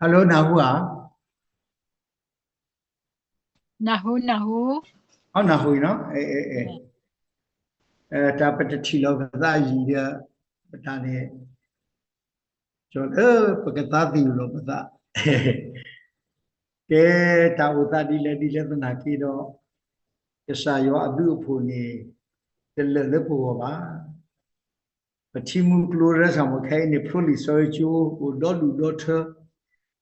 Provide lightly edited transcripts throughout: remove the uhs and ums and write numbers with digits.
Hello, Nahu Nahu. Oh, Nahu, you know? Dapat chilo kata dia petani. Coba pekata tiulo kata. Ke tahu tadi tu nak kira kesayo abu puni terlepas apa. Pecimu keluar sama kain ni polis soju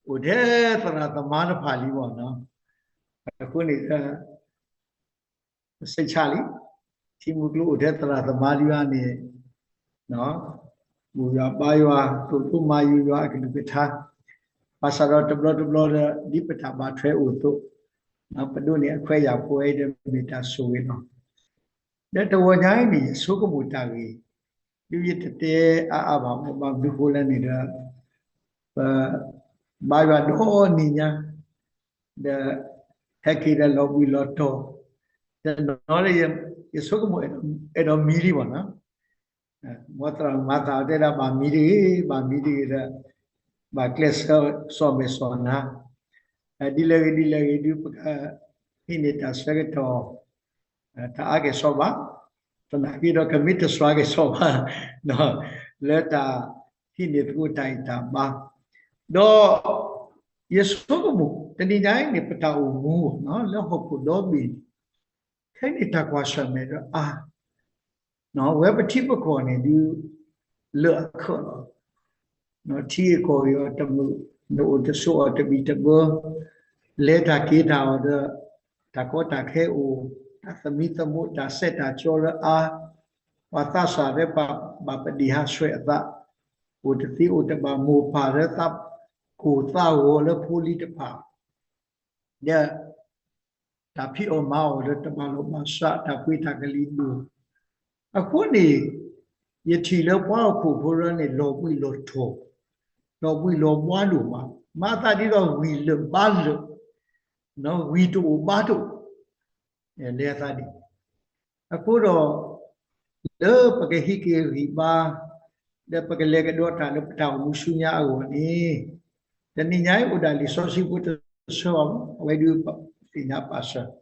udah ternyata mana pali mana. Aku ni secali. Timu keluar ternyata Maria ni, no, buaya baywa, tu mayu kita betah, pasal teblo di betah batre untuk, apa tu ni aku ya poe dia betah suwe no. Dia tu wajah ni suku mutawi, dia tete apa bihulan ni dah, baywa doh ni nya, dah hakira lobi loto, dan orang yang suku mu itu miri mana. Mata ada dah bamiri dah bakles kau sobe sona. Di lagi ini tak sebagai tu tak agak soba, tak kira kami tu sebagai soba. No, leta ini tu tak bah. Do Yesus kamu tadi jangan ni peta umum, no, lepas tu dobi. Kini tak kuasa mereka no, web tipe kau ni dia lek no tipe kau yo temu no udah so ada bitabo leta kita ada takut tak heu tak temu tak set tak coba wata sare bapa dia sweta udah bamu pada tap ku tahu le puli depan dia tapi mau le temalu masa tapi tak kelindu aku ni ye thilo pwa ko phora ni lo pui lo tho lo pui lo mwa lo ma ta di do wi lo ba lo no wi to ba to le ta di aku do le pakai hike wi ba le pakai le ke do ta le pata musunya ago ni dan ni nyai udah li so si put so wai du pinya pasa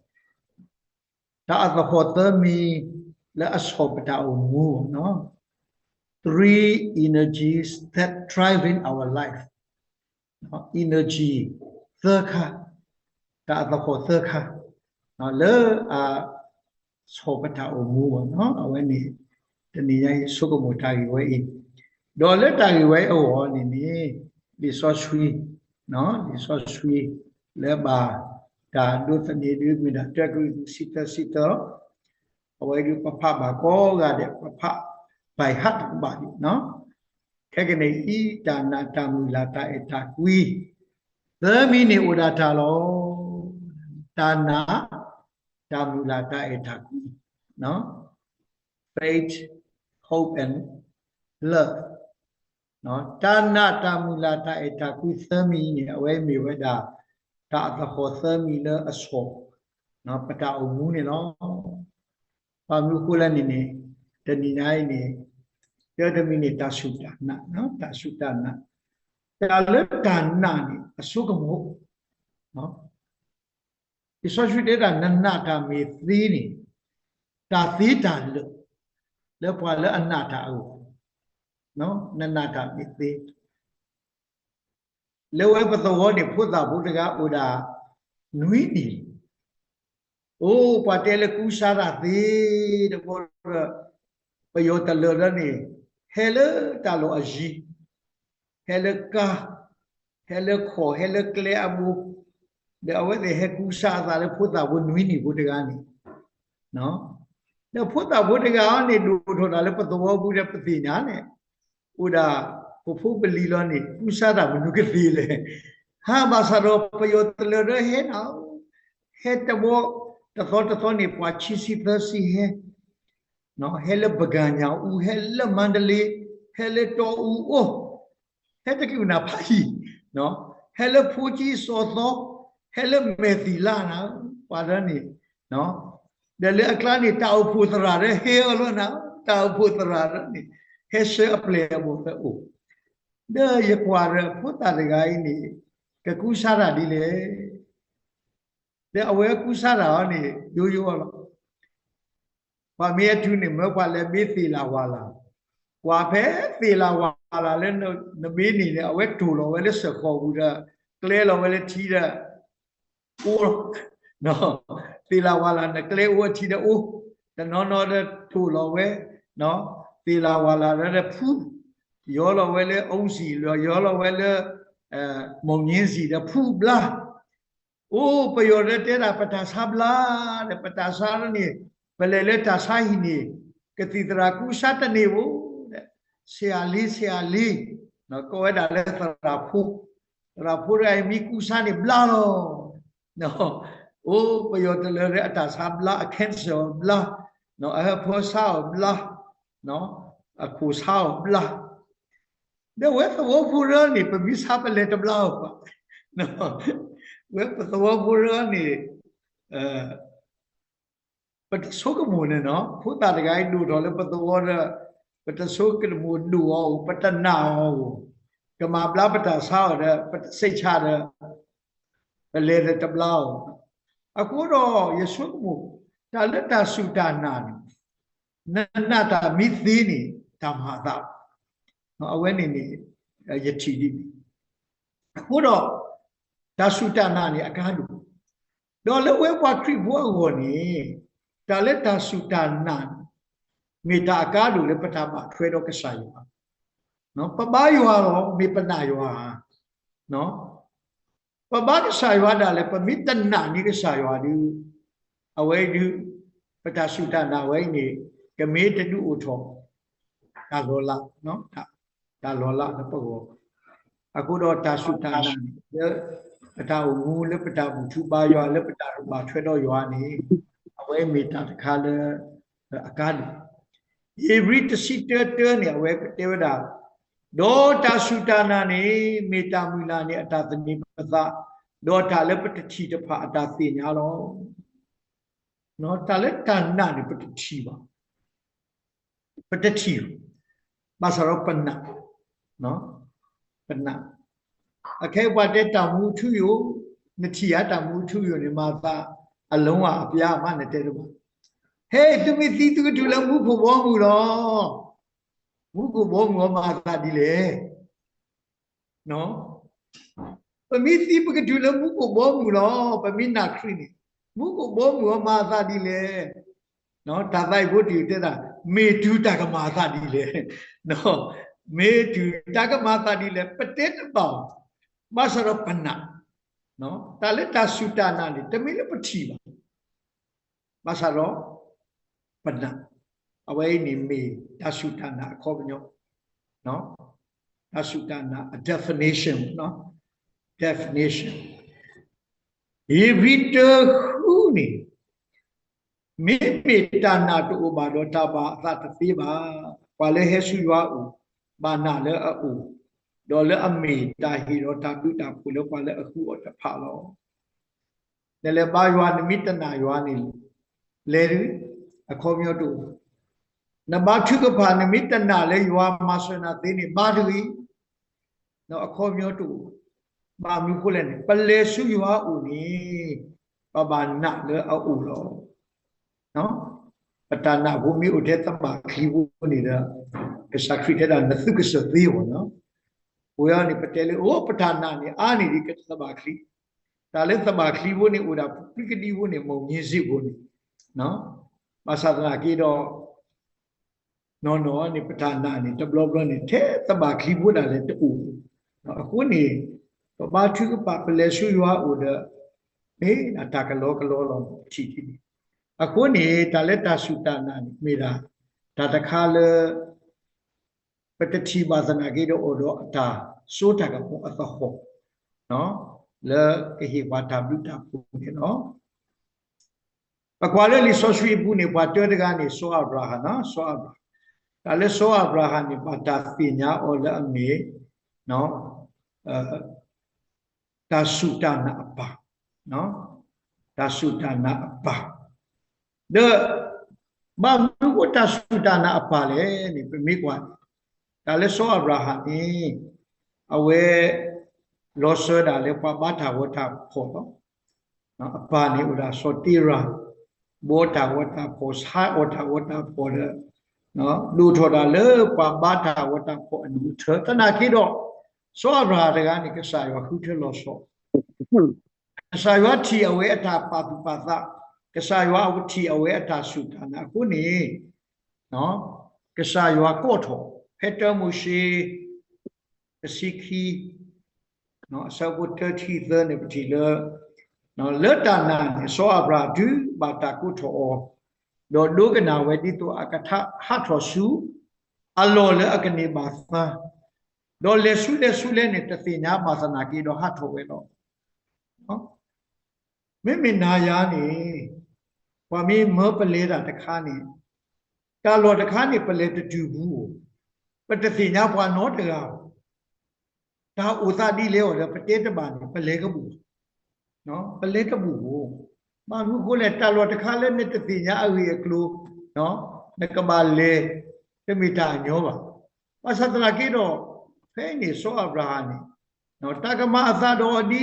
ta ta hotel mi le ashop ta umu no three energies that drive in our life. Energy, thirka, tak ada kau thirka. Le sopata umu, no, awan ni, ni yang suka mutari wei. Dolar tari wei awal ni, di sosui, no, di sosui, leba, dah dua tadi dia bila terus sita, awal dia papa bako, ada papa. By heart body, no? Kagane I dana tamulata etakui. Termini udata lo dana tamulata etakui, no? Faith, hope, and love, no? Dana tamulata etakui termini away me weda ta the whole termini a soul, no? Pata umuni no? Pamukulan ini. Dan ini dia mini tasudana, no tasudana. Kalau dana ni asukamu, no. Isu sudah dah nana kami ni, tapi dah lepas le anak tahu, no nana kami ni. Lepas betul ni putar udah nui ni. Oh, patele kusara ti depan Payota lera ni, hele talo aji, hele ka, hele ko, hele kle abu, de awal de he kusa tale puta bu nuini budegani, no? De puta budegani du tale patuwa bude patina ne, uda pupu belilo ni, kusa da bu nukile, ha basaro payota lera he na, he tabo tathot ni pachisi thasi he. No, hele baganya hele mandali hele to oh hele kiuna pai no hele puji soto hele methilana padani no dele aklani tau putra re he alona tau putra ni he se aple abo fe o de ye kware puta de gai ni cái cú sa ra đi lệ để ở quê cú sa ra này yo yo là và mẹ chú này mới qua lại biết gì là qua là qua phé gì là qua là lên nó biết này ở quê chủ là quê sợ khổ ra cái là quê thi ra u nó gì là qua là cái u thi ra u nó chủ là quê nó gì là qua là nó phu yo là quê ông gì là yo là quê một nhân gì đó phu bla ô bây giờ đây là bắt đầu sắp lá để bắt đầu sao này bây giờ là ta sai này cái gì đó cũng sát này vô xe li nó có cái đó là ra phu này mi cũng sát này bla rồi nó ô bây giờ là ta sắp lá cancer bla nó ở phố sao bla nó ở khu sao bla nếu vậy thì vô phu rồi này phải biết sắp lên tập bla nó với tôi vô rồi này but số cái môn này nó phút ta cái đủ rồi là bắt đầu là bắt số cái môn đủ ao bắt nào cái mà bla bắt sao đó bắt xây cha đó lên là tập lao à cố đó giờ số cái môn ta lấy ta sưu ta nè ta mít gì nè ta mà ta ở bên này giờ chỉ đi cố đó ta sưu ta này cái đủ đó là quê qua trip vô này ta lấy ta sưu ta mi ta cái đủ là bắt đầu thuê đó cái sai nó bắt bao nhiêu rồi mi bắt nào rồi nó bắt bao cái sai rồi đó là bắt mi tân nàn cái sai rồi đi ở đây đi bắt đầu sưu ta nào vậy này cái mi ta đủ ô tô ta lo la nó ta lo la nó bao gồm aku đó ta sưu ta nào bắt đầu ngu lấy bắt đầu chụp bao nhiêu lấy bắt đầu bao thuê đó rồi này ở đây mi ta khai là cái every sitter này ở đây đó đó ta sưu ta này mi ta mui la này ta tự nhiên bắt ra đó ta lấy bắt chi được phải ta tiền nhau đó nó ta lấy ta này bắt chi vào bắt chi mà sao nó phân nặng nó phân nặng cái vấn đề ta mua thứ yếu nó chỉ là ta mua thứ yếu này mà ta alone à bia mà nó thế đâu hey tụi mình đi tụi là mua của bố mua đó mua của bố mua mà ta đi lệ nó tụi mình đi bởi tụi là mua của bố mua đó bởi mình nạc khi này mua của bố mua mà ta đi lệ nó ta tại bố điều thế là mê tụi ta cái mà ta đi lệ nó mê tụi ta cái mà ta đi lệ bất tết bảo mà sao nó phân nặng nó ta lấy ta sưu ta này ta mới là bất chi mà sao nó phân nặng ở đây này mình ta sưu ta này khó với nhau nó ta sưu ta này definition nó definition every khu này mình ta na tu ba do ta ba ta ti ba qua lấy hết suy wa u ba na le a u đó là âm mì ta hi đó ta cứ ta phụ qua là ở khu ở ta phá lo nên là ba yuan mít ta na yuan này lấy ở không nhau đủ na ba thứ cái phản mít ta na lấy yuan mà sao na thế này ba thứ gì nó ở không nhau đủ ba mình có lên bật lấy suy yuan u này ba na nữa ở u lo nó ta na vô mi u thế ta ba khi vô này đó cái sắc khí thế là nó cứ sợ gì vậy nó Oya ni patele o patana ni ani di ket sabakli tale sabakli wo ni oda pikedi wo ni mo nyisi wo ni no masadana ki do no ni patana ni tablo ni the sabakli wo da le tu no aku ni ba thu pa pele su ywa oda ni atakalo lo chi chi aku ni tale ta sutana ni mera ta takhala Petati bazana gido odo ata so ta ka po ata ho no le ke hi wa ta bu ta pu ne no pa kwa le li so shui bu ne ba to de ga ni so abraham no so abraham ta le so abraham ni ba ta pi nya o le ame no ta su ta na apa no ta su ta na apa de ba mu ko ta su ta na apa le ni pe mi kwa ta le so abraham ni awe လောစောတာလေပပထာဝတ္ထဖို့နော်အပါနေဥဒါစောတိရာဘောတာဝတ္ထဖို့စာဝတ္ထဖို့နော်လူထော်တာလေပပထာဝတ္ထဖို့အနုထတနာခိတော့စောရာတကနေကစားရခုထလောစောကစားရတီအဝဲအတာပါတုပါသကစားရဝတီအဝဲအတာစုတာနာခုနေနော်ကစားရကောထောဖက်တော်မူရှိအစီခီနော်အစဝတ္တတိသနေပတိလေနော်လတနာနေစောအဗရာဒူဘာတာကုထောတော့ဒုကနာဝတိတောအကထဟထောစုအလောလေအကနေပါသာတော့လေဆုလေနဲ့တသိညာပါသနာကြီးတော့ဟထောဝဲတော့နော်မိနာယာနေဘာမင်းမောပလေတာတခါနေတာလောတခါနေပလေတူဘူးပတသိညာဘွာနောတကာဒါဥသတိလေဟောပတေတပါနေပလေကဘူးနော်ပလေကဘူးမာလူကိုလေတာလောတခါလဲနဲ့တသိညာအဝေကလူနော်နကမလေတမိတာညောပါပသတနာကြီးတော့ဖဲနေစောအဗရာနေနော်တကမအသတော်ဒီ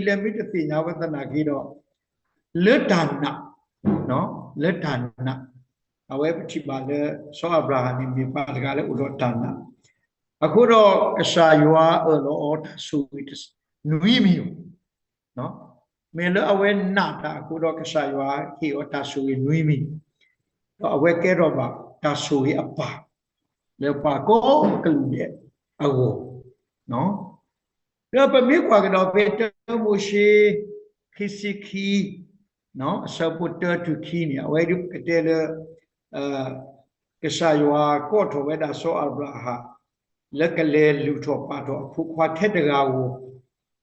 လေမိတသိညာဝသနာကြီးတော့လွတ်ဒါနနော်လွတ်ဒါနအဝဲပတိပါလေစောအဗရာနေမိပါတကလည်းဥတော်ဒါနအခုတော့ကစားရွာအော်တာဆူဝိတနွီမီနော်မေလအဝဲနာတာအခုတော့ကစားရွာဟီအော်တာဆူဝိနွီမီတော့အဝဲကဲတော့ပါတာဆူဝိအပါလေပါကိုကလူရဲ့အကိုနော်တော့ပမေကွာကတော့ပေတမှုရှိခိစီခီနော်စပုတ္တတုခီနေအဝဲဒီကတဲ့လေကစားရွာကောထောဝဲတာဆောအဗရာဟာလက်ကလေးလူထောပါတော့ဖုခွာထက်တကားကို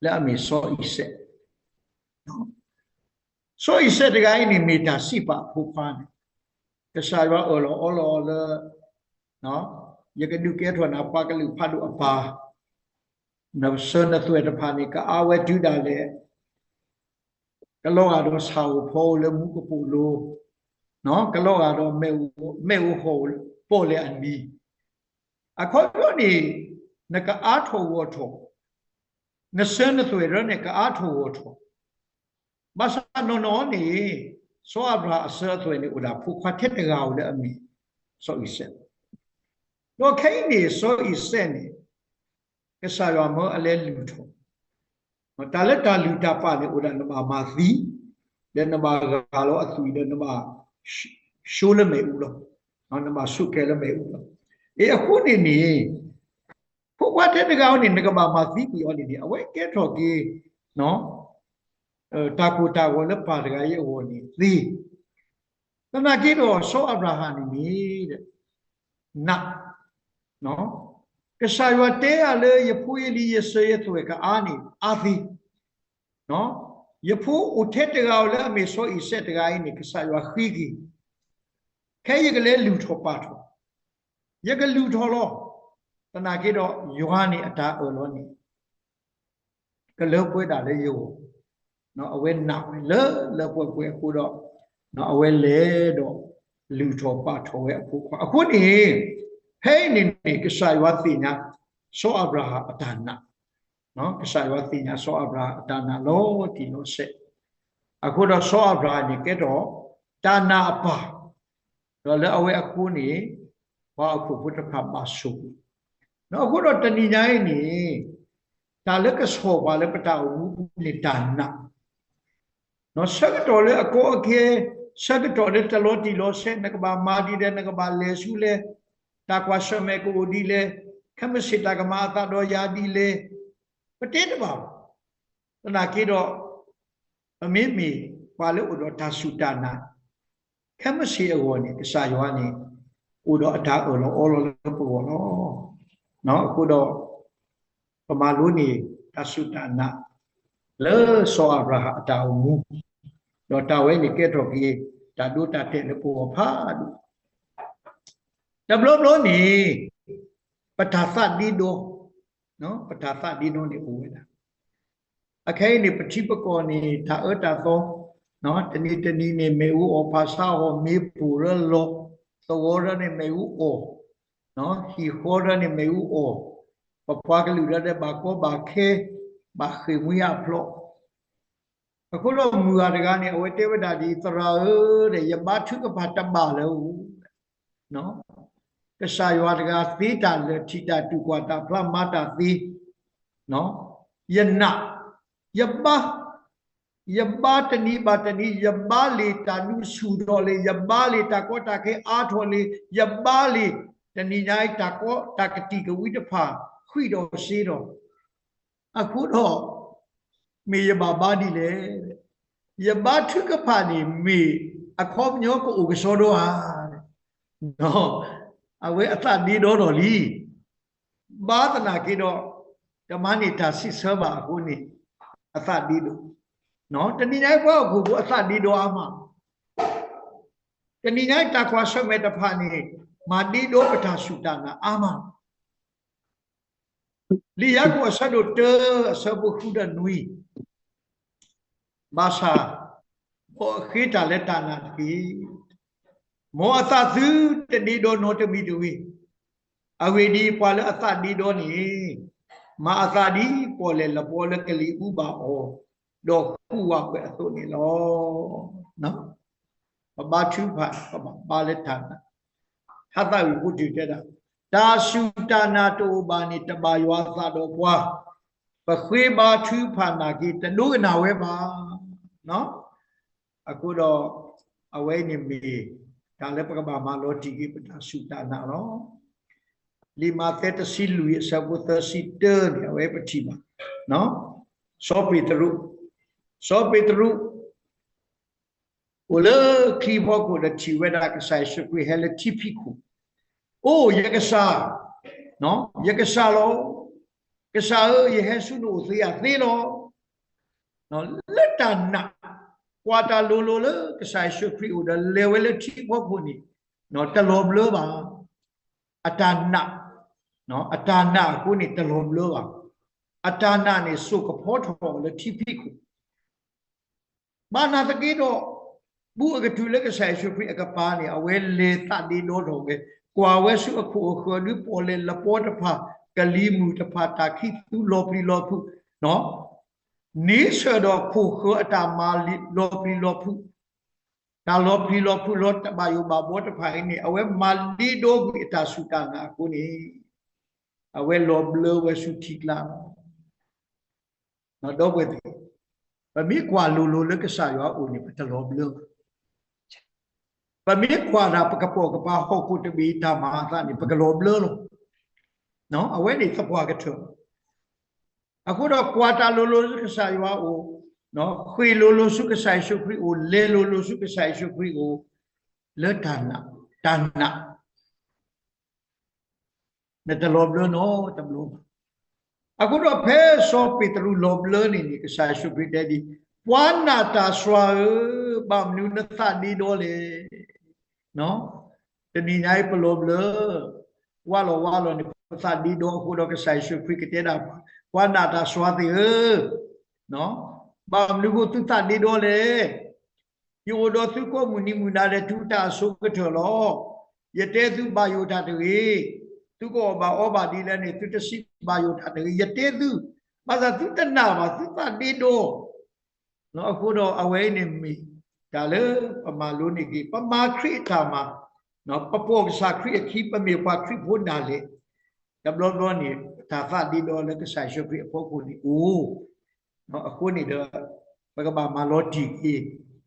လက်အမေစောဣစေနော်စောဣစေတကားနေမေတာစိပါဖုခွာကစားရွာအော်လောနော်ယကဒုကဲထွာနာပါကလူဖတ်လို့အပါနဝဆနသွေတဖာနေကအဝဲဒုတာလေကလောကတော့ဆာဝဖိုးလေမူကပူလို့နော်ကလောကတော့မဲဝဟိုပိုလေအန်မီအခုတော့နေနကအားထောဝထောနစနသွေရနေကအားထောဝထောမဆာနော်နေစောအဗရာအစသွေနေဥဒါဖုခွတ်တဲ့တကားလေအမီစောဣစေတော့ခိုင်းနေစောဣစေနေကစားရမောအလဲလူထောတာလက်တာလူတာပါနေဥဒါနမမာသီတဲ့နမကလောအသွီတဲ့နမရှိုးလည်းမဲဦးလို့နော်နမဆုကဲလည်းမဲဦးလို့အခုနေဖုတ်ဝတ်တဲ့ကောင်နေကဘာမသီးပြီးော်နေအဝဲကဲထော်ကြီးနော်တာကိုလည်းပါတကရဲ့ဟောနေသီးတနာကြီးတော့စောအဗရာဟာနေတဲ့နတ်နော်ကစားရတဲ့အလေယဖူးရလီရဆွေရသွေကအာနီအာသီနော်ယဖူးဥထက်တကောင်လည်းအမေစောဣဆက်တကောင်နေကစားရခီကြီးခဲရကလေးလူထောပါထောယကလူထော်လို့တနာကြီးတော့ယောဟနေအတာအော်လို့နေကလောပွဲတာလေယောနော်အဝဲနောက်လေပွဲအခုတော့နော်အဝဲလေတော့လူထော်ပါထော်ရဲ့အခုနေဟဲ့နေကစားရသိညာစောအဗရာအတာနာနော်ကစားရသိညာစောအဗရာအတာနာလို့ဒီလိုဆက်အခုတော့စောအဗရာနေကဲတော့တာနာပါတော့လေအဝဲအခုနေဘာအခုဘုဒ္ဓဖတ်ပါစုနော်အခုတော့တဏိညာရေးနေဒါလည်းကစောပါလည်းပတာဝူလေဒါနာနော်ဆက်တော်လေအကောအခေဆက်တော်လေတလို့ဒီလို့ဆက်နကဘာမာဒီတဲ့နကဘာလေစုလေတာကွာရှမေကိုဒီလေခမစစ်တကမာတာတော်ယာဒီလေပတေတပါတနာကေတော့အမေမီပါလေဥတော်ဒါစုတာနာခမစီအောနေကစားယောနေဥတော်အတာအောလောအောလောပေါ်နော်အခုတော့ပမာလူနေဒါစုတာနာလေစောအဗရာအတာမူတော့တာဝဲနေကဲတော့ကြီးဒါဒုတာတဲ့လေပေါ်ဖာတဘလို့နေပထာသဒီဒိုနော်ပထာသဒီဒိုနေဦးတာအခဲနေပတိပကောနေတာအတာသောနော်တနည်းနေမေဦးအဖာစာဟောမေပူရလောသောရနေမေဦးအောနော်ဟီခေါ်ရနေမေဦးအောပပွားကလူရတဲ့ဘာကောဘာခဲ ba khi mu ya phlo aku lo mu ga daga ni awe tevada di tra de ya ba thu ka ba ta ba lo no ka sa ywa daga thi ta le thi ta tu kwa ta phla ma ta thi no yana yabba tani batani yabba le tanu su do le yabba le ta ko ta ke a tho le yabba le tani nai ta ko ta ka ti ka wi ta pha khwi do se do aku do me yabba ba di le yabba thu ka pha ni me a kho nyo ko u ka so do ha no awe atha di do do li ba ta na ke do tamani ta si sa ba aku ni atha di do no tani nai kwa ku atha di do ama tani nai ta kwa so me ta pha ni ma di do pata sutana ama li ya ko sa do te sa bu khu da nui ba sa o khita le ta na ki mo atha su tani do no te mi tu wi awe di kwa le atha di do ni ma atha di po le la po le kali u ba o do khu wa pe so ni lo no ba thu pha ba le ta na hatha wi pu ti te da ta su ta na to ba ni ta ba ywa sa do kwa ba khwe ba thu pha na ki ta do na we ba no aku do awe ni mi ta le pa ba ma lo ti ki ta su ta na lo lima te ta si lu ya sa bu ta si te ni awe pa ti ba no so Petru Ola ki bo ko da ti we da ka sai su kwi hele ti pi ku o ye ka sa no ye ka sa lo ka sa ye he su no se ya se lo no le ta na kwa ta lo lo le ka sai su kwi o da le we le ti bo ko ni no ta lo blo ba atana no atana ko ni ta lo blo ba atana ni su ka pho tho le ti pi ku mana ta ki do bu ga tu le ka sai su kwi ka pa ni awe le ta di do do ge kwa we su ko ko ni po le la po ta pha ka li mu ta pha ta khi tu lo pri lo phu no ni so do khu ko ata ma li lo pri lo phu ta lo pri lo phu lo ta ba yu ba bo ta pha ni awe ma li do bi ta su ta na ko ni awe lo blo we su thi la no do we ti ba mi kwa lu le ka sa yo o ni pa ta lo blo ba mi kwa na pa ka po ka pa ho ku te bi ta ma ta ni pa ka lo blo lo no awe ni ta pwa ka thu aku do kwa ta lu ka sa yo o no khwi lu su ka sai su khri o le lu su ka sai su khri o le ta na ne ta lo blo no ta blo aku do phe so Petru lo blo ni ka sai su khri de di pwa na ta swa ba mnu na ta di do le no te ni nyai pa lo blo wa lo ni sa di do ku do ka sai su khri ke te da pwa na ta swa ti no ba mnu ko tu ta di do le yo do su ko mu ni mu na le tu ta so ka tho lo ye te tu ba yo ta de tu ko ba o ba di le ni tu ta si ba yo ta de ye te tu ba sa tu ta na ba tu ta di do no aku do awe ni mi ta le pa ma lo ni ki pa ma khri ta ma no pa po sa khri ki pa me pa khri phu na le ta blo ni ta fa di do le ka sai shu khri pho ku ni o no aku ni do pa ka ba ma lo ti ki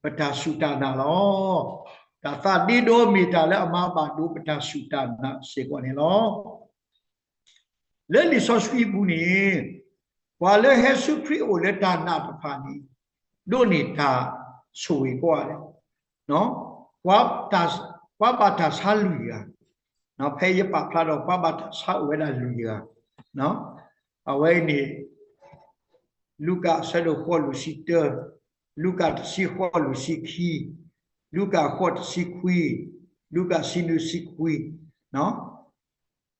pa ta su ta na lo ta fa di do mi ta le ama ba do pa ta su ta na se ko ni lo le li so shui bu ni wa le he su khri o le ta na pa pha ni do ni ta so wi ko le no wa ba ta sa lu ya no phe ye pa phla do wa ba ta sa we da lu ya no awe ni Luka sa do ko lu si te Luka si ko lu si ki Luka ko si kui Luka si nu si kui no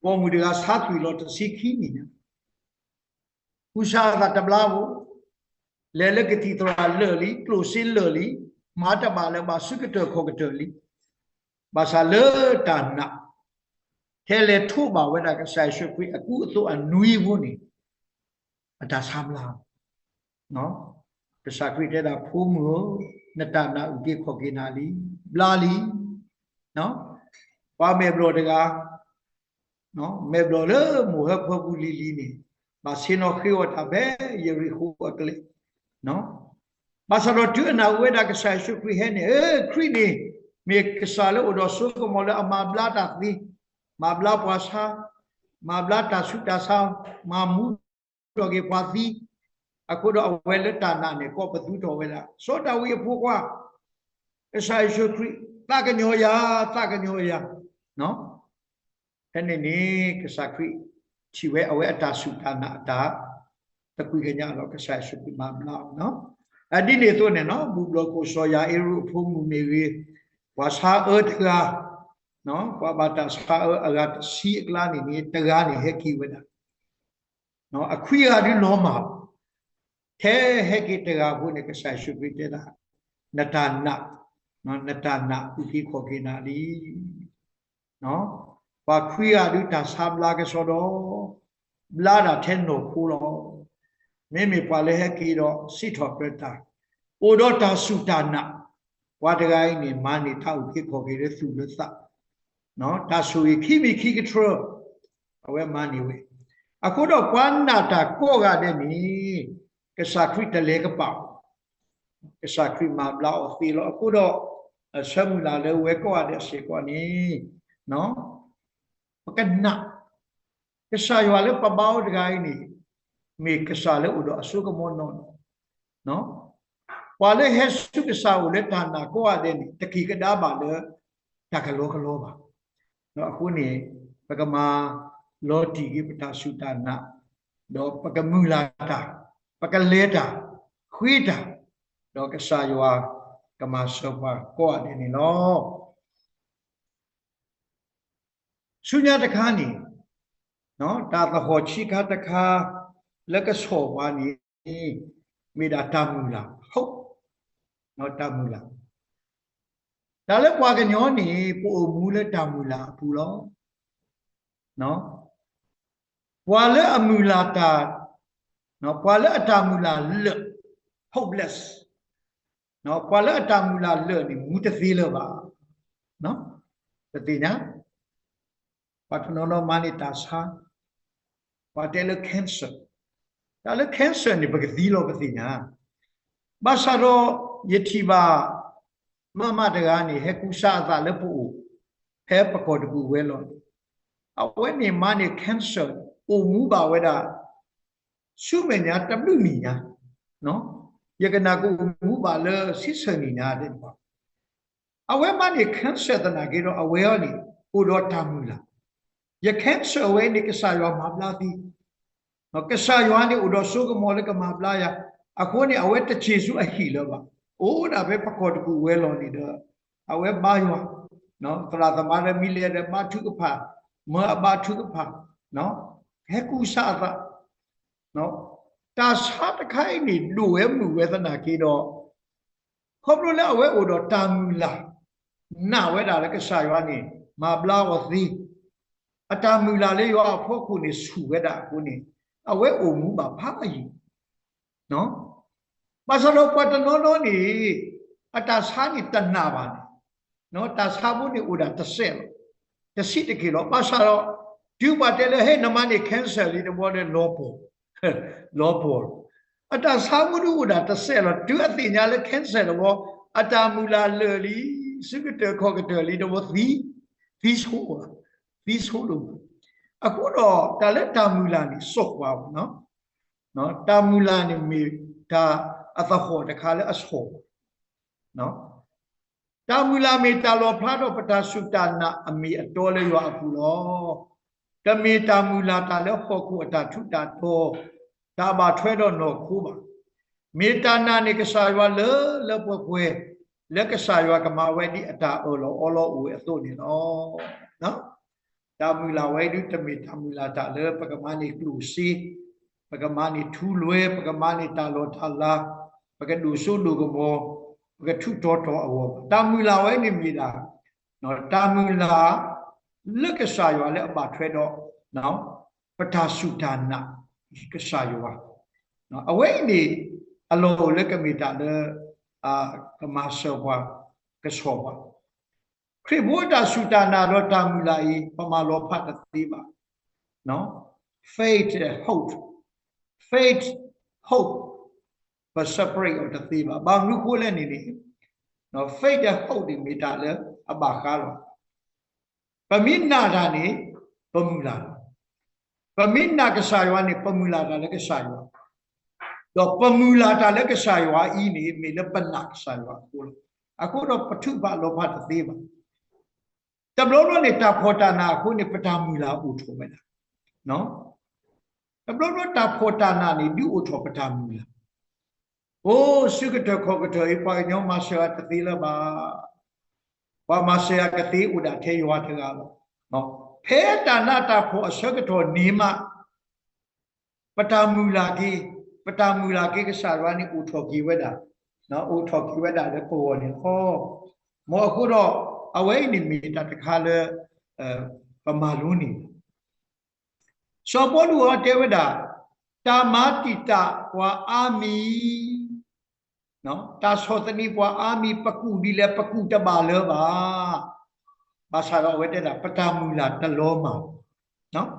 ko mu de sa tu lo ta si ki ni na usha ga ta bla bu le le ke ti tra le li close le li ma ta ba le ba su ke to ko ke to li ba sa le ta na the le thu ba we da ka sai shu kui aku to a nui bu ni ata sam la no the sacred da phumu natana uke khokinali blali no pa me blo daga no me blo le mo ha phobu li ni ba sino khiwata be yeri khu akle no ba sa ro tu na we da ka sa shu kri he ni kri ni me ka sa le odo so ko mo le ama bla ta ni ma bla pwa sa ma bla ta su ta sa ma mu to ke pwa tiအခုတော့အဝဲလက်တာနာနဲ့ကောပသူတော်ဝဲလားစောတဝီဖို့ကွာအစာရှုခရိတကညောယာနော်အဲ့နေနေကစခရိချီဝဲအဝဲအတာစုတာနာတာတကွေကညတော့ကစရှုပြီးမမလားနော်အဲ့ဒီနေတော့နဲ့နော်ဘူဘလကိုစောယာအေရုဖုံမူနေဝေဝါစာအတကနော်ကွာဘာတာစာအဂတ်စီကလာနေတကားနေဟက်ခီဝဲတာနော်အခွေရဒီလောမှာထဲဟက်ကတကဘုနေကဆာရှုပိတေတာနတနာနော်နတနာဥပိခောကေနာလီနော်ဘာခွေရဒုတာဆာဘလာကစောတော့ဘလာတာထဲနိုခိုးတော့မေမေပွာလေဟက်ကီတော့စိထောပတာအိုတော့တာစုတာနာဝါတကိုင်းနေမာနေထောက်ခေခောကေတဲ့သူလသနော်တာဆူခိမိခိကထရအဝဲမာနေဝဲအခုတော့ကွမ်းနာတာကိုကတဲ့နီကစားခရစ်တလေကပေါ့ကစားခရစ်မှာဘလောက်ဖီလို့အခုတော့ဆမ်လာလေဝဲကောရတဲ့စေကောနီနော်ပကနကစားရွာလေပပောက်တကိုင်းနီမေကစားလေဥတော့အစုကမောနော်နော်ဝါလေဟဲစုကစားဦးလေတာနာကိုရတဲ့နီတခိကဒါပါလေတကလောကလောပါနော်အခုနေပကမာလောတီကိပတာစုတာနာတော့ပကမူလာတာပကလေတာခွေးတာတော့ကစားရွာကမဆောပါကိုရတယ်နီနော်ဆုညာတခါနီနော်တာသဟောချိခတခါလက်ကဆောပါနီမိတာတမူလာဟုတ်နော်တမူလာဒါလည်းပွားကညောနီပို့မူလဲတမူလာဘူးလို့နော်ပွာလဲအမူလာတာနော်ပွာလဲအတမူလာလ hopeless နော်ပွာလဲအတမူလာလနေမူတသေးလို့ပါနော်တတိညာပထနောနောမနိတာသာပါတဲလ cancer ဒါလည်း cancer နေပကတိလို့ပတိညာဘာသာရောယတိပါမမတကားနေဟကုစာသာလည်းပို့ဟဲပကောတကူဝဲလို့အဝဲနေမနေ cancer ပို့မူပါဝဲတာရှုမညာတပလူမီညာနော်ယကနာကိုမူပါလေစစ်စနီညာတဲ့ပေါ့အဝဲမနေ cancer တနာကေတော့အဝဲရောနေပို့တော့တမူလာယ cancer ဝဲနေကစားရောမပလာတိနော်ကစားရောနေဥတော်ဆုကမောလကမပလာရအခုနေအဝဲတချေစုအဟီလောပါအိုးဒါပဲပကောတကူဝဲလောနေတော့အဝဲဘာယောနော်သရသမารမီလေတဲ့မထုကဖာမအဘထုကဖာနော်ဟဲကူစာသာနော်တာသာတခိုင်းနေလူဝဲမှုဝေဒနာကေတော့ခေါပလိုလဲအဝဲအိုတော့တာမူလာနာဝဲတာလည်းကစားရွာနေမဘလာဝသီအတာမူလာလေးရောဖို့ခုနေဆူဝဲတာခုနေအဝဲအိုမှုပါဖာအယူနော်ပါစလောပတ်နောနောနေအတာစာနေတနာပါနေနော်တာစာဘူးနေဥဒါတဆက်တစီတကေလောပါစလောဒူပါတဲလေဟဲ့နမနေကန်ဆယ်လီတဘောတဲ့လောပေါ်အတာစာမှုဒူဥဒါတဆက်လောဒူအသိညာလေကန်ဆယ်လောအတာမူလာလေလီစကတခေါကတလီတဘောသီဆိုလို့အခုတော့ဒါလည်းတာမူလာနေစော့ပါဘူးနော်တာမူလာနေမိဒါအသဟောတခါလဲအဆောနော်တာမူလာမေတာလောဖလာတော့ပတာစုတာနာအမီအတော်လေးရောအခုလောတမေတာမူလာတာလဲဟောခုအတာထုတာတော့ဒါပါထွဲတော့တော့ခိုးပါမေတာနာနေကစားရွာလဲပွဲလက်ကစားရွာကမဝဲဒီအတာအောလောဦးအသို့နေနော်တာမူလာဝဲဒီတမေတာမူလာတာလဲပကမနီကလူစီပကမနီထူလွဲပကမနီတာလောထာလာပကဒူဆုဒူကမောပကထုတော်အဝတာမူလာဝဲနေမိတာနော်တာမူလာလက်ကစားရွာလဲအပါထွဲတော့နော်ပထာစုဒါနာကစားရွာနော်အဝဲနေ အလိုလက်ကမိတာလေကမဆောပါကဆောပါခရိဘုဒ္ဓစုတနာတော့တာမူလာဤပမာလောဖတ်တိပါနော် faith hope but separate တော့တိပါဘာလို့ကိုလဲနေနေနော် faith hope ဒီမိတာလေအဘာခါလောပမိနာတာနေပမူလာပမိနာကစားရွာနေပမူလာတာလည်းကစားရွာတော့ပမူလာတာလည်းကစားရွာဤနေမေလပနာကစားရွာကိုအခုတော့ပထုဘလောဘတသေးပါတဘလို့တော့နေတာဖောတာနာအခုနေပတာမူလာဥထောပဲလားနော်တဘလို့တော့တာဖောတာနာနေဒီဥထောပတာမူလာโอ้สุกตะขอกตะอีปะညောမဆရာတသေးလားပါဘာမဆရာကတိဥဒထေရွာတကားလို့နော်ဖဲတာနာတာဖို့အစကတော်နေမပတာမူလာကေကစားရဝနိဥထောကိဝဒနော်ဥထောကိဝဒလည်းပေါ်နေဟောမောအခုတော့အဝိနိမိတတခါလေပမာလုံးနေစောပေါ်လူဟောတေဝဒတာမတိတဝါအာမီနော်တာသောတနိပွားအာမီပကုဒီလေပကုတပါလေပါဘာသာတော်ဝဲတဲ့တာပတာမူလာတလောမှာနော်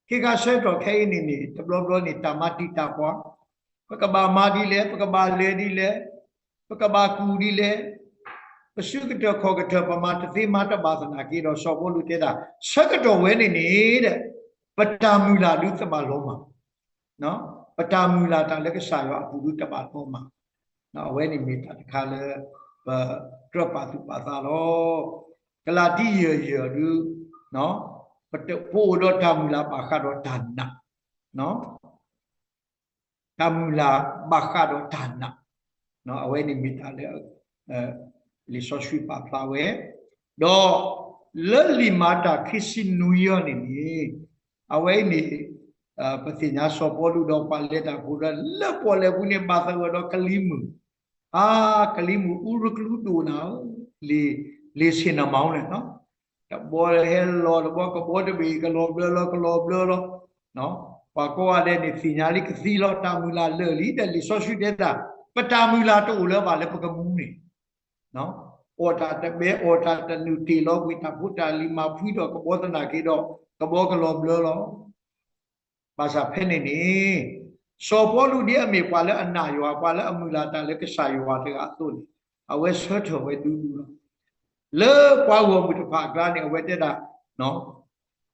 ခေကဆွဲတော်ခဲနေနေတဘလောနေတာမတိတာပွားပကဘာမာဒီလေပကဘာလေဒီလေပကဘာကူဒီလေပစုကတခောကတပမာတသိမတဘာသနာကြီးတော့စောဖို့လူတဲ့တာဆက်ကတော်ဝဲနေနေတဲ့ပတာမူလာလူတပါလောမှာနော်ပတာမူလာတာလည်းကစားရအပူလူတပါလောမှာနော်ဝဲနေမိတာတခါလဲကရပါသူပါသာလောကလာတိရလူနော်ပတဖို့တော့တာမူလာပါခတော့ဒါနနော်တာမူလာပါခတော့ဒါနနော်အဝဲနေမိတာလဲလီဆိုရှိပါဖလာဝဲတော့လလီမာတာခရစ်စနူယောနေနေအဝဲနေပတိညာစောပေါ်လူတော့ပါလက်တာဘုရားလက်ပေါ်လေဘူးနေပါသဝတော့ကလီမူကလီမူဥရကလူဒိုနာလေစင်နမောင်းလေနော်တဘောဟဲလောတဘောကဘောတဘီကလောဘလောနော်ပါကောရတဲ့နေစီညာလိကစီလောတာမူလာလေလီတဲ့လီဆိုရှိတဲ့တာပတာမူလာတို့လောပါလေပကမူနေနော်အော်တာတဘေအော်တာတနူတီလောဝိတာဘုတာလီမာဖူးတော့ကဘောတနာကေတော့ကဘောကလောဘလောဘာသာဖဲနေနေစောပေါ်လူဒီအမေပါလဲအနာယောပါလဲအမူလာတာလဲကဆာယောတကအသွနေအဝဲဆွတ်တော်ဝဲတူတူလေပွားဝမှုတဖာကနဲ့အဝဲတက်တာနော်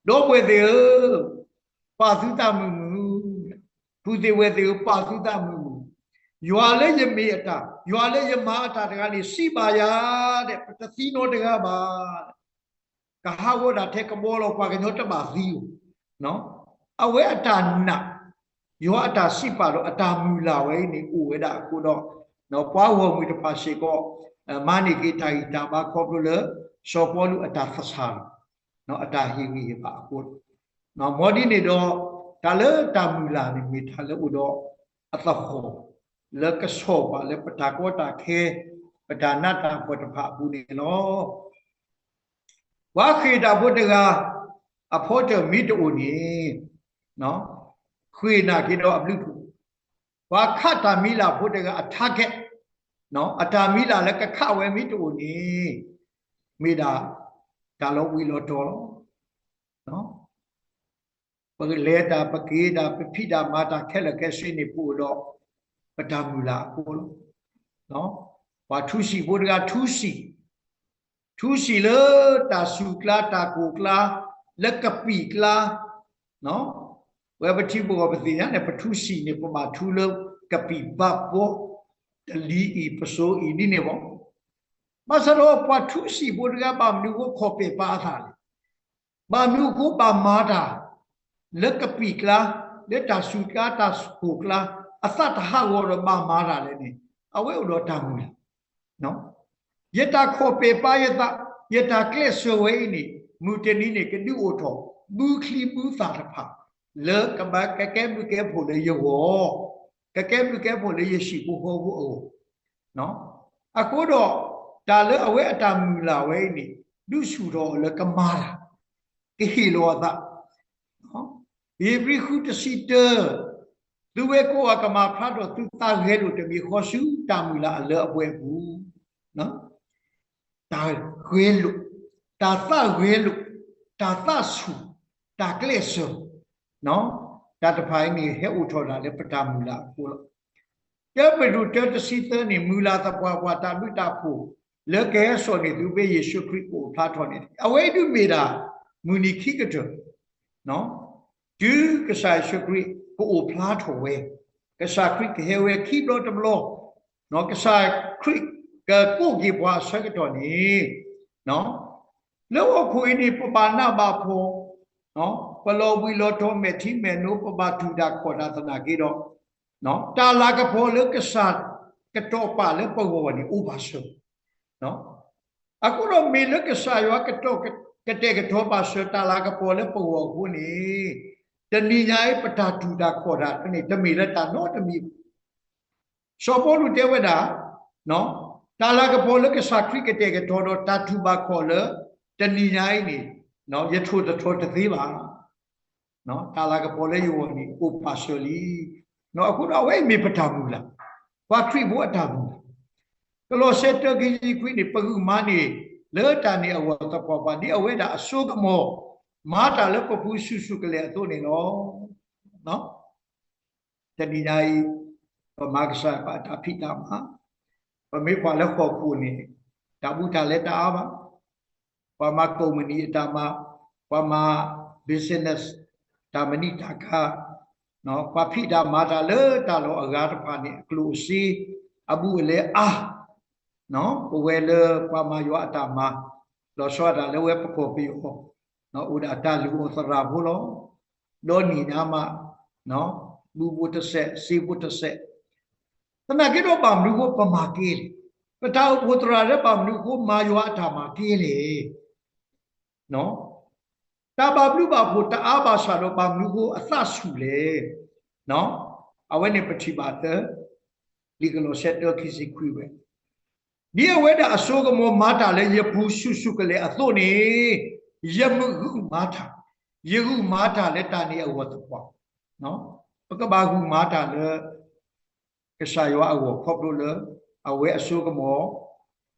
တော့ဝဲသေးပါသုတမှုဘူးသေးဝဲသေးပါသုတမှုရွာလဲယမေအတာရွာလဲယမအတာတကားလေးစီပါရတဲ့တသီနောတကားပါကဟာဝဒတဲ့ကဘောလောပွားကညောတပါသီနော်အဝဲအတာနာယောအတာရှိပါတော့အတာမူလာဝဲနေဥဝဲတာအခုတော့နော်ပွားဝမှုတပါရှိကောမာနိကေတိုင်တာဘာခေါ်လို့လေစောပေါ်လူအတာဖဆာနော်အတာဟိဝိပါအခုနော်မော်ဒီနေတော့ဒါလေတာမူလာနေမိထားလို့တော့အသခောလကဆောပါလေပတာကောတာခဲပဒါနတာဘောတဖာဘူးနေနော်ဝါခေတာဘုဒ္ဓကအဖို့တမိတူနေနော်ခွေနာကိတော့အပလူဝါခတာမီလာဘုဒ္ဓကအထခဲ့နော်အတာမီလာလည်းကခဝဲမိတူနေမိတာဒါလောဝီလောတော်နော်ပကလေတာပကေတာပဖိတာမာတာခဲလကဲရှိနေပို့တော့ပတာမူလာပို့နော်ဝါထုစီဘုဒ္ဓကထုစီလေတာစုကလာတာကိုကလာလက်ကပိကလာနော်ဝဲပတိဘောပတိညာနဲ့ပထုစီနေပမာထူလကပိဘဘောတလီဤပစိုးဤဒီနေဘောမဆရောပထုစီဘုဒ္ဓကပါမလူကိုခေါ်ပေပါသားလေပါမလူကိုပါမာတာလက်ကပိကလာလက်တာစုကတာကိုကလာအသတဟဝရပါမာတာလေနေအဝဲဥတော်တမူလားနော်ယတာခေါ်ပေပါယတာကလစ်ဆွေးနေမူတနီနေကဒူအိုထောဘူးခလီဘူးသာတဖာလေကဘကကဲဘူးကဲဖို့လေယောကဲဘူးကဲဖို့လေရရှိဘူးဟောဘူးအိုနော်အခုတော့ဒါလေအဝဲအတာမူလာဝဲနေလူရှူတော့လေကမာလာကိဟီလောသာနော်ယေဘရီခုတစီတ သူပဲကိုအကမာဖတ်တော့သူတာခဲလို့တမီခေါ်ရှုတာမူလာအလအပွဲဘူးနော်တာခဲလို့တာသခဲလို့တာသဆုတာကလေးဆုနော်တာတဖိုင်းနေဟဲ့ဥထော်တာလေပတာမူလာကိုလို့ကျပဒုတတစီတနေမူလာတပွားပွားတာလူတာဖို့လေကဲဆိုနေသူပဲယေရှုခရစ်ကိုဖတ်ထော်နေအဝိဒုမေတာမူနီခိကတနော်ဒီကစားရှုခရစ်ကိုဖတ်ထော်ဝဲကစားခရစ်ဟဲဝဲခိလို့တဘလို့နော်ကစားခရစ်ကကိုကြီးပွားဆက်တော်နေနော်လောအခုအင်းဒီပပနာဘာဖို့နော်ပလောဝီလောတော်မေတိမေနိုပပတူတာခေါ်တာသနာကြီးတော့နော်တာလာကဖို့လကစားကတော့ပါလေပေါ်ဝနီဥပါဆုနော်အခုတော့မေလကစားရောကတော့ကတဲ့ကတော့ပါဆုတာလာကဖို့လေပေါ်ဝခုနေတဏိညာပတာတူတာခေါ်တာတနေ့တမီလက်တာနော်တမီစောပေါ်လူတဲဝဲတာနော်တာလာကပေါ်လကစားခရစ်ကတဲ့ကတော့တာတူပါခေါ်လေတဏိညာနေနော်ရထိုးတော်တသေးပါနော်တာလာကပေါ်လေယောနီဥပါဆုလီနော်အခုတော့ဝဲမေပတာဘူးလားဘာခရစ်ဘုအတာဘူးကလောဆက်တကြီးခွိနေပကူမနေလေတာနေအဝတ်တော့ပါဒီအဝဲတာအစိုးကမောမာတာလည်းပပူးရှုရှုကလေးအသွနေနော်နော်တဏိညာပမာကစားပါတာဖိတာမှာပမေပါလည်းခေါ်ခုနေတဘူတာလည်းတာပါပမာကုမ္ပဏီတာမှာပမာ business တာမဏိတာကနော်ပဖိတာမာတာလေတာလောအဂါတဖာနေကလူစီအဘူလေအာနော်ပဝဲလေပမာယောအတာမှာလောစောတာလေဝဲပကောပီဟောနော်ဥဒအတလူဩသရာဘူးလောဒေါနီနာမနော်လူဘုတဆက်စီဘုတဆက်တနာကိတော့ပါမလူကိုပမာကေးပတာဘုတရာရပါမလူကိုမာယောအတာမှာကေးလေနော်တာဘာဘလူဘာဖို့တအားပါရှာတော့ဘာမလူကိုအသဆူလေနော်အဝဲနေပတိပါတလီကလောဆက်တော့ခိစီခွေပဲဒီအဝဲတာအစိုးကမောမာတာလေရပူရှုရှုကလေးအသွနေယမဟုမာတာယဟုမာတာလေတာနေအဝတ်တော့နော်ပကဘာဟုမာတာလေကစားရောအဝဖောက်လို့လေအဝဲအစိုးကမော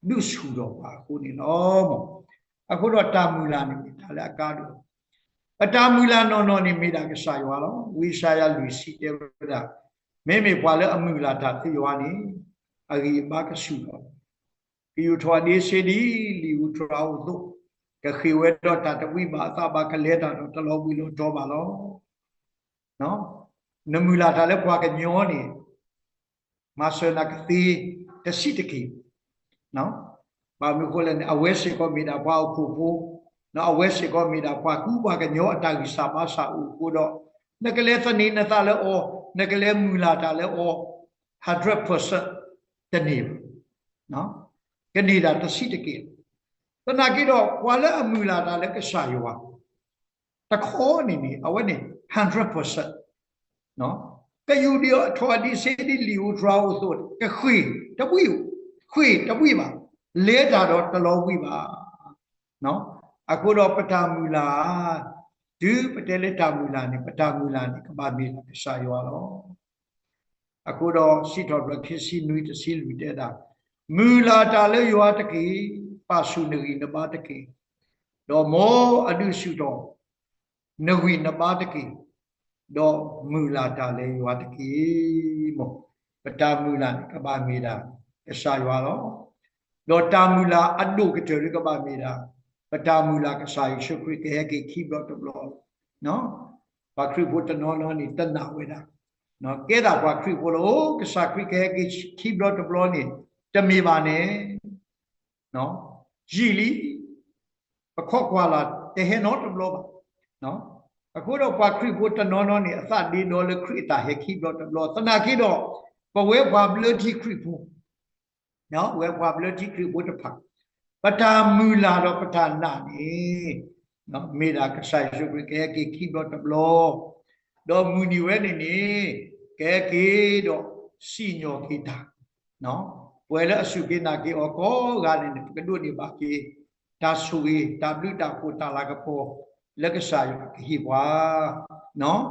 ဒုရှုတော့ပါခုနေနော်မောအခုတော့တာမူလာနေဒါလည်းအကားတော့အတာမူလာနော်နေမိတာကစားရောလောဝိရှာယလူစီတေဝဒမေမေပွာလည်းအမူလာတာသိရောနေအဂိဘာကရှုတော့ဒီထွာဒီစီဒီလီဥထရာဥတို့ကခိဝဲတော့တာတဝိပါအသဘာကလဲတာတော့တလောဝီလို့တော့ပါလောနော်နမူလာတာလည်းပွာကညောနေမဆနာကတိတစီတကိနော်ဘာမျိုးကိုလည်းအဝဲရှိကောမိတာဘာခုဖို့နော်အဝဲရှိကောမိတာဘာကူဘာကညောအတာကြီးစာမစာဦးကိုတော့နကလေးသနေနသလည်းအောနကလေးမူလာတာလည်းအော 100% တနေနော်ကနေတာတစီတကိတနာကိတော့ကွာလည်းအမူလာတာလည်းကစားရောတခေါ်နေနေအဝဲနေ 100% နော်ကယူဒီအထွာဒီစေဒီလီယူထရာဝဆိုကခွေတပွေခွေတပွေပါလဲတာတော့တလောဝိပါနော်အခုတော့ပတာမူလာဒီပတဲလက်တာမူလာနေပတာမူလာနေကဘာမီကစားရောလောအခုတော့စီတော်ရခိစီနွိတစီလူတဲ့တာမူလာတာလေယောတကိပါစုနဂီနဘာတကိတော့မောအဒုစုတော့နဂီနဘာတကိတော့မူလာတာလေယောတကိမောပတာမူလာကဘာမီတာအစာရွာတော့တာမူလာအဒုကတေကဘာမီတာပတာမူလာကစာယရှုခရစ်ကဲကိခိဘတ်ဘလောနော်ဘာခရစ်ဘုတနောနောနိတနာဝေတာနော်ကဲတာဘာခရစ်ဘလောကစာခရစ်ကဲကိခိဘတ်ဘလောနိတမေပါနဲ့နော်ရည်လီပခော့ကွာလာတဟေနောတဘလောပါနော်အခုတော့ဘာခရစ်ဘုတနောနောနိအသဒီတော်လခရစ်တာဟေခိဘတ်ဘလောသနာခိတော့ပဝဲဘာဘလတိခရစ်ဘုနော်ဝဲဘာဘလတိခရစ်ဘုတဖတ်ပတာမူလာတော့ပတာနာနေနော်မေတာကဆိုင်ရှုကဲကေခိဘတ်ဘလောတော့မူနီဝဲနေနေကဲကေတော့စီညောခိတာနော်ဝဲလအစုကေနာကေဩကောကလည်းကဒုနေပါကေဒါဆူေတာဘလူတာကိုတာလာကပေါ်လက်ကစားရခိဘွာနော်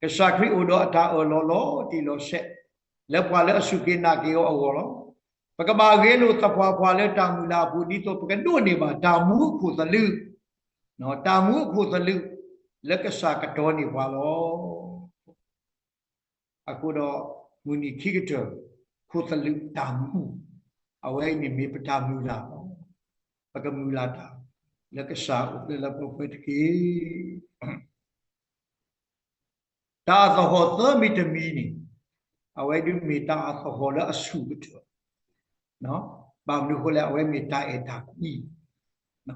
cái sa kri ô đó ta ở lo thì lo sẽ lẽ qua lẽ sự kiện nào kia ở đó và các bà ghé lô tập qua lẽ ta mù la phụ đi tôi cái đôi này mà ta muốn khu ta lư nó ta muốn khu ta lư lẽ cái sa cái đó này qua lo aku đó muốn đi khi cái trường khu ta lư ta muốn ở đây này mình phải ta mù la và cái mù la ta lẽ cái sa là có phải cái ta so ho tơ mi te mi ni awai du mi ta so ho la asu betu no ba nu ho la awai mi ta e ta qui no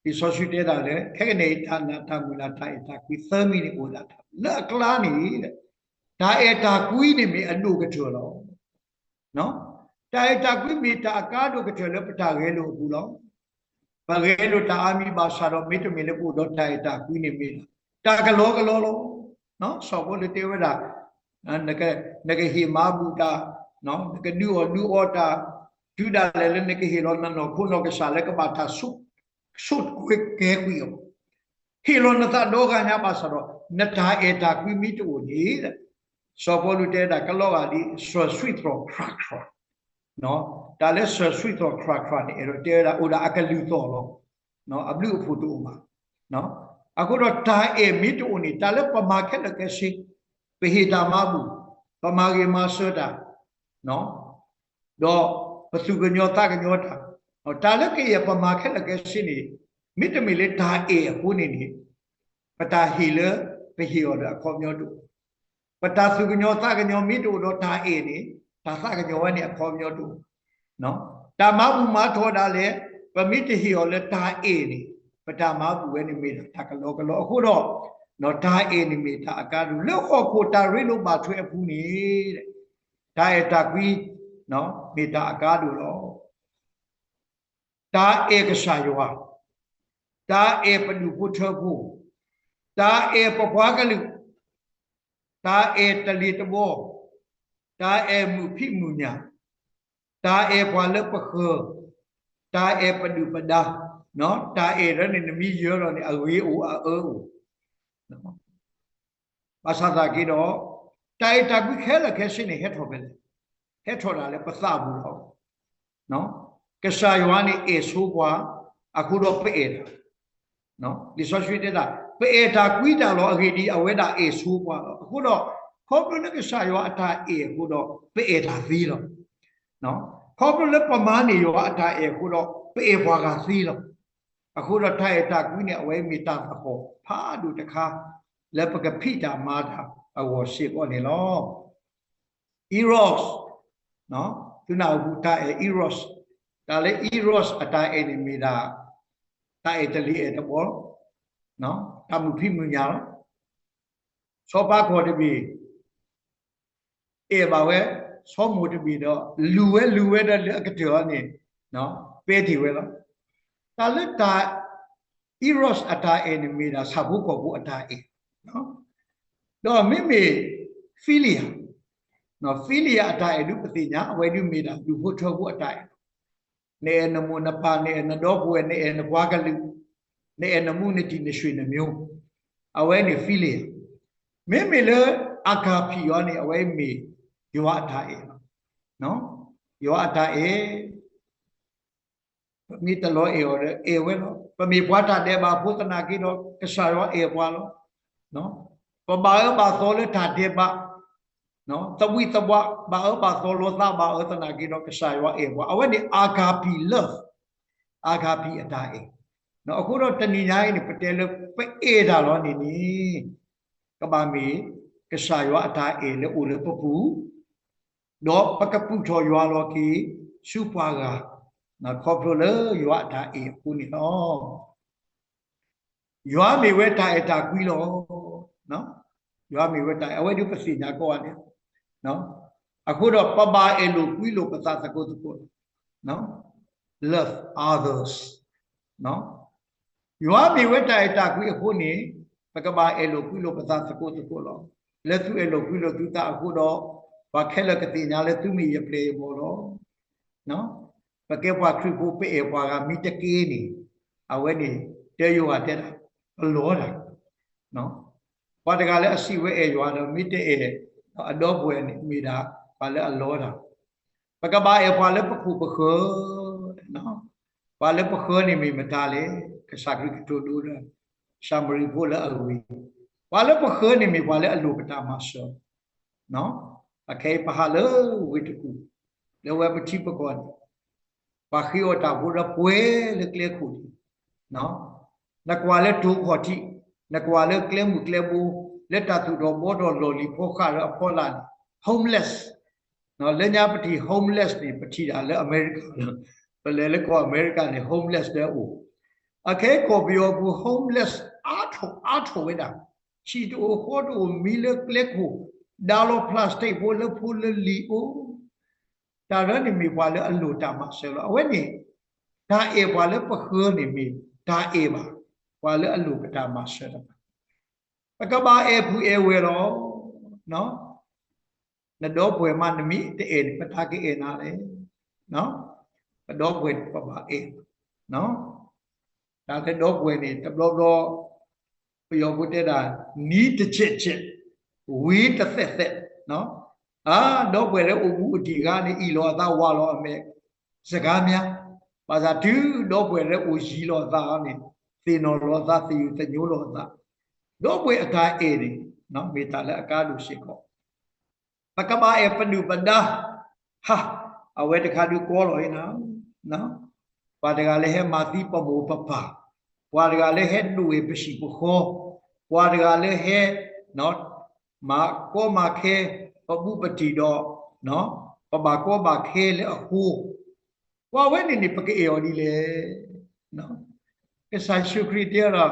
ki so su te da le khe ne ta na ta mu la ta e ta qui tơ mi ni o la ta la kla ni ta e ta qui ni mi anu ke tu lo no ta e ta qui mi ta ka do ke tu le pa ta ge lo bu lo ba ge lo ta ami ba sa do mi tu mi le bu do ta e ta qui ni mi ta ka lo lo nó so với tiêu với là cái hima buddha nó cái new order chú đã lên cái hilon nó cũng nó cái sao cái bà ta sút cái quyển hilon nó ta đâu cái nhà bà sao đó nó ta eta quy mít của nhỉ so với tiêu là cái lo đi so sweet rồi crack rồi nó ta lấy so sweet rồi crack này rồi tiêu là udah akan lưu to lo nó áp lưu phụ tụ mà nó aku dah ta mít của nhỉ ta lấy bà mà cái là cái gì về hiện đại mà bu bà mà cái mà sơ đã nó đó bất cứ cái nhau ta ở ta lấy cái gì bà mà cái là cái gì này mít mình lấy ta của nhỉ bà ta hiểu về hiểu được không nhau được bà ta sự cái nhau mít của đó ta này ta sa cái nhau này không nhau được nó ta mà bu mà thôi đã lấy bà mít hiểu là ta này bà ta mà bu này mình ta cái lo khu đó nó ta này mình ta cái lúc họ ta rồi lúc bà thuê phụ này ta quy nó mình ta cái đó ta cái sao vậy ta phần đủ phụ trợ phụ ta phần quá cái lực ta ta liệt bộ ta mù phi mù nhà ta qua lớp bậc khờ ta phần đủ phần đa nó ta đó nên mi dơ rồi này ở dưới bà sao ra cái đó ta quý khé là cái gì này hết thôi là bắt sa bù đó nó cái sai hóa này số quá aku đó phải nó đi so suy thế là phải ta quý ta lo cái đi ở đó số quá aku đó không có cái sai hóa ta aku đó phải ta gì rồi nó không có lớp mà này hóa ta aku đó phải hóa cái gì rồi aku đó thay ta quý này ở đây mi ta có phá đủ tất cảแล้วปกติพี่จะมาทำเอาเสียก่อนนี่ล้อeros เนาะตัวน่าพูดแต่ eros แต่เลย eros อัตราเอนิมีดาแต่เอตลีเอตบอลเนาะทำมือพี่มือยาวชอบปากคนที่มีบ่าวชอบมือที่มีเนาะลูเวนั่นเรื่องกระเทือนนี่เนาะเป็นที่เวล่ะแต่เลยแต่ eros อัตราเอนิมีดาสับบุกบุอัตราเอno do mimi philia no philia atai du patinya we du meda du ho tho bu atai ne na mu na pa ne na do bu ne na bwa ka lu ne na mu ne ti ne shwe ne myo awe ne philia mimi le aka phi yo ne awe mi yo atai no yo atai mi ta lo e we no pa mi bwa ta de ba phutana ki do ka sa yo e bwa lo nó và bà số lên thả tiền bà nó tao quý tao bà ở bà số lô ta bà ở tao này kia nó cái sai quá em quá ở đây agape love agape ở đây nó ở khu đó tên này này phải tên là phải e ra nó này các bà mỹ cái sai quá ở đây là u là bố đó bắt các phụ cho yo lo kí super ga nó khó rồi lỡ yo ở đây u này nó yo mi we ta quý lo no yo mi we ta awe du pasi nya ko ane no aku do pa ba elu quý lo pasa sa ko no love others no yo mi we ta quý aku ni pa ka ba elu quý lo pasa sa ko lo le tu elu quý lo tu ta aku do ba khela ka ti nya le tu mi ye play mo lo no pa ke wa khri ko pe e wa ga mi te ki ni awe ni te yo ga te lo la no ဘာတကလည်းအစီဝဲအေရွာတော့မိတဲ့အတော့ပွဲမိတာဘာလဲအလောတာပကဘာအေဘာလဲပခုပခောနော်ဘာလဲပခောနေမိမတာလေကစားကတူဒူရရှာမရီဘောလဲအဝီဘာလဲပခောနေမိဘာလဲအလိုပတာမဆောနော်အခေပဟာလဲဝိတကူလဲဝဲပတိပကောဘာခိယောတာဘူရပွဲလေကလေခုနော်နကွာလဲဒုခေါတိနကွာလဲကလေမှုကလေဘူလက်တာသူတော်ဘောတော်လော်လီဖောခါရအဖောလာ homeless နော်လက်ညာပတိ homeless နေပတိတာလဲအမေရိကန်ဘယ်လဲကောအမေရိကန်နေ homeless တဲ့အိုအခဲကိုပြောဘူး homeless အားထုတ်ဝဲတာချီတိုဟောတိုမီလကလက်ကိုဒါလိုပလတ်စတစ်ဘောလဖူလလီအိုဒါရနေမိပါလဲအလိုတာမဆဲလို့အဝဲနေဒါအေပါလဲပခေနေမိဒါအေပါဘာလဲအလိုကတာမဆဲတော့ပကဘာအေဖူအေဝဲတော့နော်နတော့ပွဲမနမိတေပတာကေနာလေနော်တော့ပွဲပပအေနော်ဒါတဲ့တော့ပွဲနေတဘလောတော့ပြောဖို့တဲ့တာနီးတစ်ချက်ဝေးတစ်သက်နော်တော့ပွဲတဲ့ဥပူအဒီကနေဤလောသာဝါလောအမေစကားများပါစာဒူတော့ပွဲတဲ့ဥကြီးလောသာနေသေနော်လောသာသေယူတညိုးလောသာတော့ပွဲအကားအေနေနော်မေတ္တာလည်းအကားလို့ရှိခေါ်ပကဘာအေပနုပဒါဟာအဝဲတခါတူကောလို့နော်ဘာတကလည်းဟဲမာတိပမောပပဘာတကလည်းဟဲနူဝေပရှိပခောဘာတကလည်းဟဲနော်မာကောမာခဲပပုပတိတော့နော်ပပကောမာခဲလေအခုဝါဝဲနေပကေအော်ဒီလေနော်ကစားရှုခရီတေရာ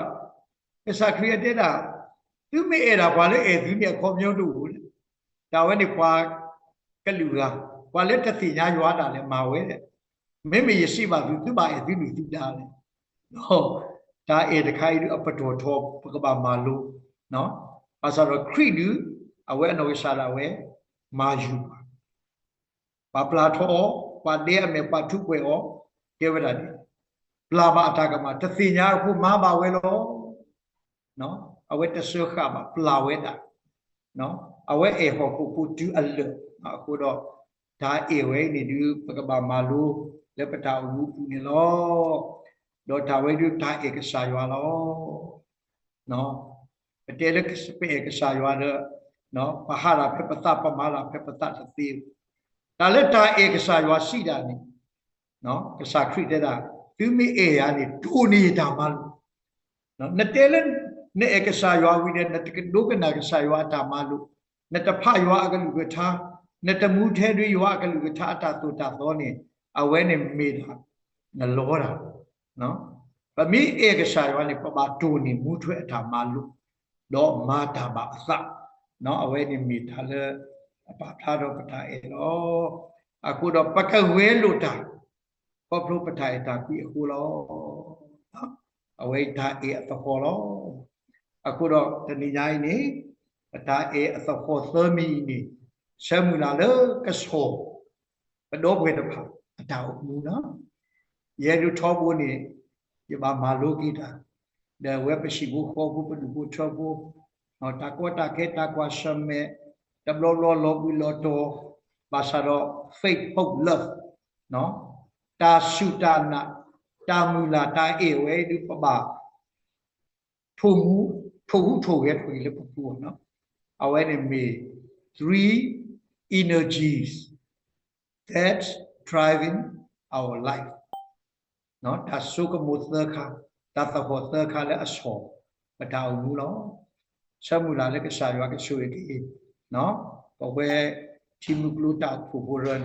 ကစားခရီတေရာသူမေအဲ့ဒါဘာလဲအဲ့သူเนี่ยခေါ်မျိုးတူဒါဝဲနေကွာကလူကကွာလက်တတိညာရွာတာလဲမာဝဲတဲ့မိမိရရှိပါသူပါအဲ့သူလူသူတာလဲနော်ဒါအဲ့တခိုင်အပတော်ထောပကဘာမာလို့နော်အစားတော့ခရီဒူအဝဲနော်ရှာလာဝဲမာယူပါပလာထောပါဒေအမေပါထုပွဲဩကေဝဒတိပလာဘာအတာကမှာတသိညာခုမာပါဝဲလို့နော်အဝဲတဆွခပါပလာဝဲတာနော်အဝဲအေဟောခုပတူအလအခုတော့ဒါအေဝဲနေဒီပကဘာမာလူလက်ပတာဝူပူနေလောတော့ဒါဝဲဒီဒါအေကစားရွာလောနော်အတဲလက်စပေကစားရွာတော့နော်ပဟာရာဖေပတပမာရာဖေပတသတိဒါလက်ဒါအေကစားရွာရှိတာနေနော်ကစားခရစ်တဲ့တာသူမိအေရနေဒူနေတာမလို့နော်နတဲလက်နေအေကစားရွာဝိတဲ့နတကဒုကနာကစားရွာတာမလို့နတဖရွာအကလူကထားနတမှုထဲတွေရွာအကလူကထားအတာတူတာသောနေအဝဲနေမေတာနလောတာနော်ဗမိဧကရှာရွာနေပပတူနေမှုထွဲအတာမလို့တော့မာတာပါအစနော်အဝဲနေမေတာလေအပထားတော့ပတာအေလောအခုတော့ပကဝဲလို့တာပပလို့ပတာအေတာပြီအခုလောနော်အဝဲတာအေအတခေါ်လောအခုတော့တဏိညာကြီးနေဒါအေအသခေါ်သမီနေရှမူလာလေကဆောဘတော့ဘွေတဖာအတောက်မူနော်ရဲလူထောဘူးနေဒီမှာမာလိုဂီတာဒါဝဲပရှိဘူးခေါ်ဘူးပဒဘူးထောဘူးနော်တာကောတာကေတာကွာရှမဲတဘလောလောလောဘူးလောတောဘာသာတော့ faith hope love နော်တာရှုတာနာတာမူလာတာအေဝဲဒီပပထိုမှုထိုရဲထွေလေပပူနော်our enemy 3 energies that driving our life no ta so ko mo thơ kha ta ta ho thơ kha le aso ba ta mu lo sa mu la le ka sa ywa ka so ki no ko we thi mu klu ta phu phu ren